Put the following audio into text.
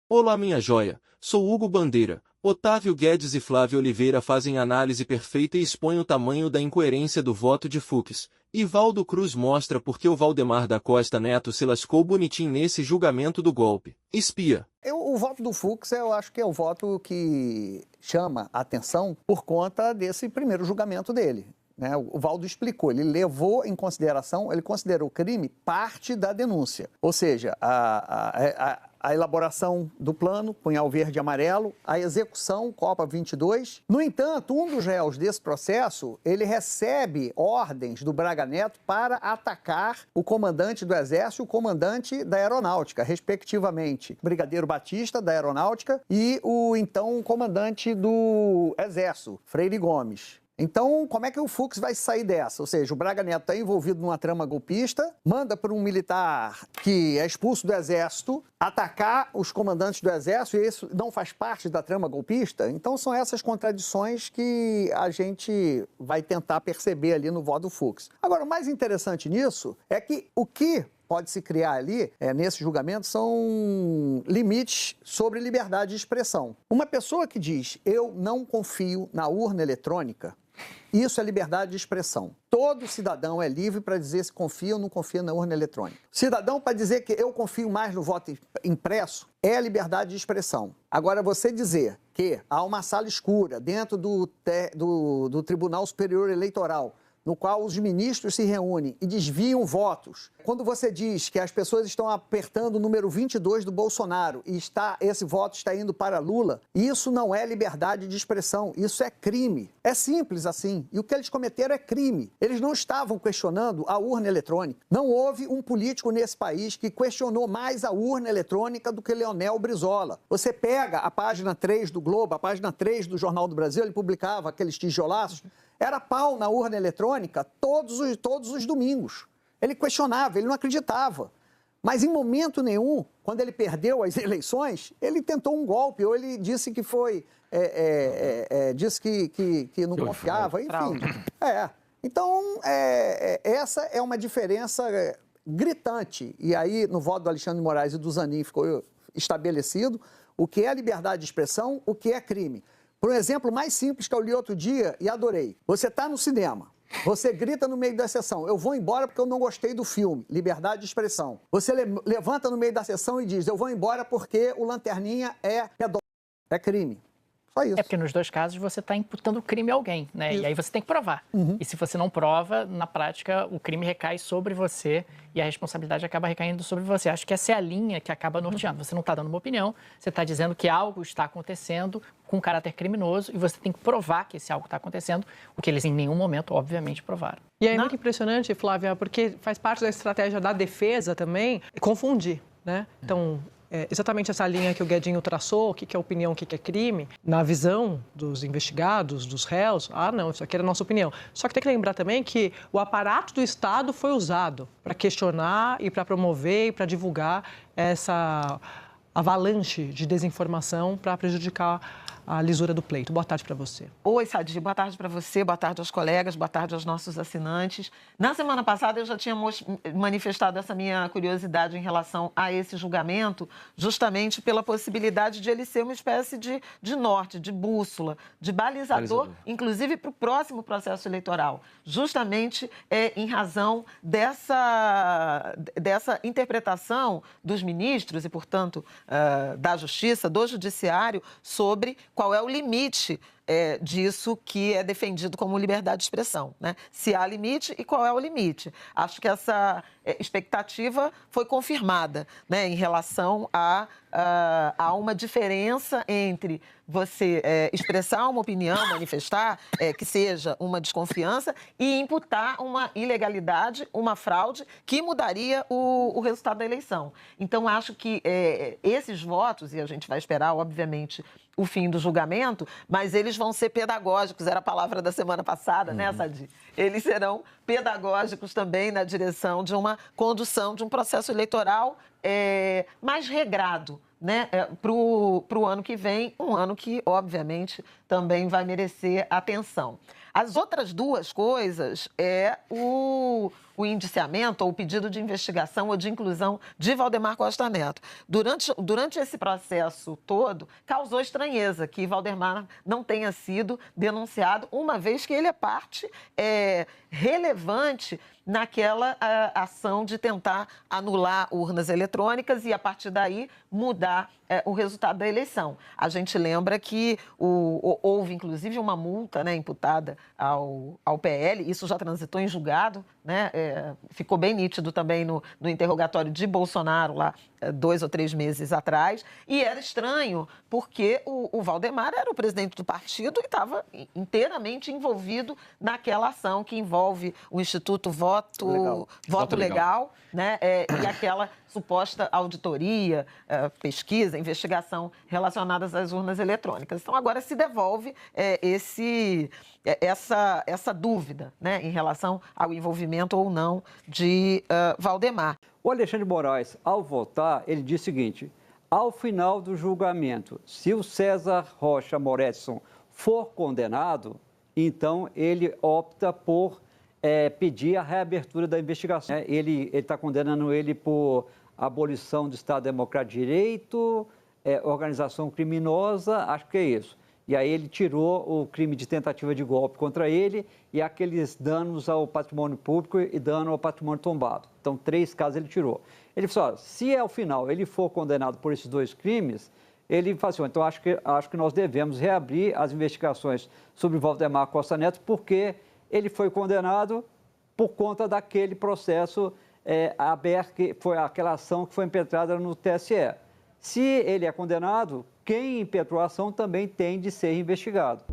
Olá, minha joia, sou Hugo Bandeira. Otávio Guedes e Flávio Oliveira fazem análise perfeita e expõem o tamanho da incoerência do voto de Fux. E Valdo Cruz mostra por que o Valdemar da Costa Neto se lascou bonitinho nesse julgamento do golpe. Espia. O voto do Fux, eu acho que é o voto que chama a atenção por conta desse primeiro julgamento dele. Né? O Valdo explicou, ele levou em consideração, ele considerou o crime parte da denúncia. Ou seja, a elaboração do plano, punhal verde e amarelo, a execução, Copa 22. No entanto, um dos réus desse processo, ele recebe ordens do Braga Neto para atacar o comandante do Exército e o comandante da Aeronáutica, respectivamente. Brigadeiro Batista, da Aeronáutica, e o então comandante do Exército, Freire Gomes. Então, como é que o Fux vai sair dessa? Ou seja, o Braga Neto está envolvido numa trama golpista, manda para um militar que é expulso do Exército atacar os comandantes do Exército, e isso não faz parte da trama golpista? Então, são essas contradições que a gente vai tentar perceber ali no voto do Fux. Agora, o mais interessante nisso é que o que pode se criar ali, nesse julgamento, são limites sobre liberdade de expressão. Uma pessoa que diz, eu não confio na urna eletrônica, isso é liberdade de expressão. Todo cidadão é livre para dizer se confia ou não confia na urna eletrônica. Cidadão para dizer que eu confio mais no voto impresso é liberdade de expressão. Agora, você dizer que há uma sala escura dentro do Tribunal Superior Eleitoral, no qual os ministros se reúnem e desviam votos. Quando você diz que as pessoas estão apertando o número 22 do Bolsonaro e esse voto está indo para Lula, isso não é liberdade de expressão, isso é crime. É simples assim. E o que eles cometeram é crime. Eles não estavam questionando a urna eletrônica. Não houve um político nesse país que questionou mais a urna eletrônica do que Leonel Brizola. Você pega a página 3 do Globo, a página 3 do Jornal do Brasil, ele publicava aqueles tijolaços, era pau na urna eletrônica todos os domingos. Ele questionava, ele não acreditava. Mas em momento nenhum, quando ele perdeu as eleições, ele tentou um golpe, ou ele disse que foi, disse que não confiava, enfim. Então, essa é uma diferença gritante. E aí, no voto do Alexandre de Moraes e do Zanin, ficou estabelecido o que é liberdade de expressão, o que é crime. Por um exemplo mais simples que eu li outro dia e adorei. Você está no cinema, você grita no meio da sessão, eu vou embora porque eu não gostei do filme, liberdade de expressão. Você levanta no meio da sessão e diz, eu vou embora porque o Lanterninha é pedófilo, é crime. Só isso. É porque nos dois casos você está imputando crime a alguém, né? Isso. E aí você tem que provar. E se você não prova, na prática, o crime recai sobre você e a responsabilidade acaba recaindo sobre você. Acho que essa é a linha que acaba norteando. Você não está dando uma opinião, você está dizendo que algo está acontecendo com caráter criminoso e você tem que provar que esse algo está acontecendo, o que eles em nenhum momento, obviamente, provaram. E aí é muito impressionante, Flávia, porque faz parte da estratégia da defesa também confundir, né? Então, exatamente essa linha que o Guedinho traçou, o que é opinião, o que é crime, na visão dos investigados, dos réus, não, isso aqui era a nossa opinião. Só que tem que lembrar também que o aparato do Estado foi usado para questionar e para promover e para divulgar essa avalanche de desinformação para prejudicar a lisura do pleito. Boa tarde para você. Oi, Sadi. Boa tarde para você, boa tarde aos colegas, boa tarde aos nossos assinantes. Na semana passada eu já tinha manifestado essa minha curiosidade em relação a esse julgamento, justamente pela possibilidade de ele ser uma espécie de norte, de bússola, de balizador. Inclusive para o próximo processo eleitoral, justamente em razão dessa interpretação dos ministros e, portanto, da Justiça, do Judiciário, sobre qual é o limite disso que é defendido como liberdade de expressão, né? Se há limite e qual é o limite. Acho que essa expectativa foi confirmada, né, em relação a uma diferença entre você expressar uma opinião, manifestar, que seja uma desconfiança, e imputar uma ilegalidade, uma fraude, que mudaria o resultado da eleição. Então, acho que esses votos, e a gente vai esperar, obviamente, o fim do julgamento, mas eles vão ser pedagógicos, era a palavra da semana passada, né, Sadi? Eles serão pedagógicos também na direção de uma condução de um processo eleitoral mais regrado, né, para o ano que vem, um ano que, obviamente, também vai merecer atenção. As outras duas coisas é o indiciamento ou o pedido de investigação ou de inclusão de Valdemar Costa Neto. Durante esse processo todo, causou estranheza que Valdemar não tenha sido denunciado, uma vez que ele é parte relevante naquela ação de tentar anular urnas eletrônicas e, a partir daí, mudar o resultado da eleição. A gente lembra que houve, inclusive, uma multa, né, imputada ao PL, isso já transitou em julgado, né, ficou bem nítido também no interrogatório de Bolsonaro, lá 2 ou 3 meses atrás, e era estranho, porque o Valdemar era o presidente do partido e estava inteiramente envolvido naquela ação que envolve o Instituto Voto Legal, né, e aquela suposta auditoria, pesquisa, investigação relacionadas às urnas eletrônicas. Então, agora se devolve essa dúvida, né, em relação ao envolvimento ou não de Valdemar. O Alexandre de Moraes, ao votar, ele disse o seguinte: ao final do julgamento, se o César Rocha Moretson for condenado, então ele opta por pedir a reabertura da investigação. Ele está condenando ele por abolição do Estado Democrático de Direito, organização criminosa, acho que é isso. E aí ele tirou o crime de tentativa de golpe contra ele e aqueles danos ao patrimônio público e dano ao patrimônio tombado. Então, 3 casos ele tirou. Ele falou, se ao final ele for condenado por esses 2 crimes, ele falou assim, então acho que nós devemos reabrir as investigações sobre Valdemar Costa Neto, porque ele foi condenado por conta daquele processo aberto, que foi aquela ação que foi impetrada no TSE. Se ele é condenado, quem impetrou a ação também tem de ser investigado.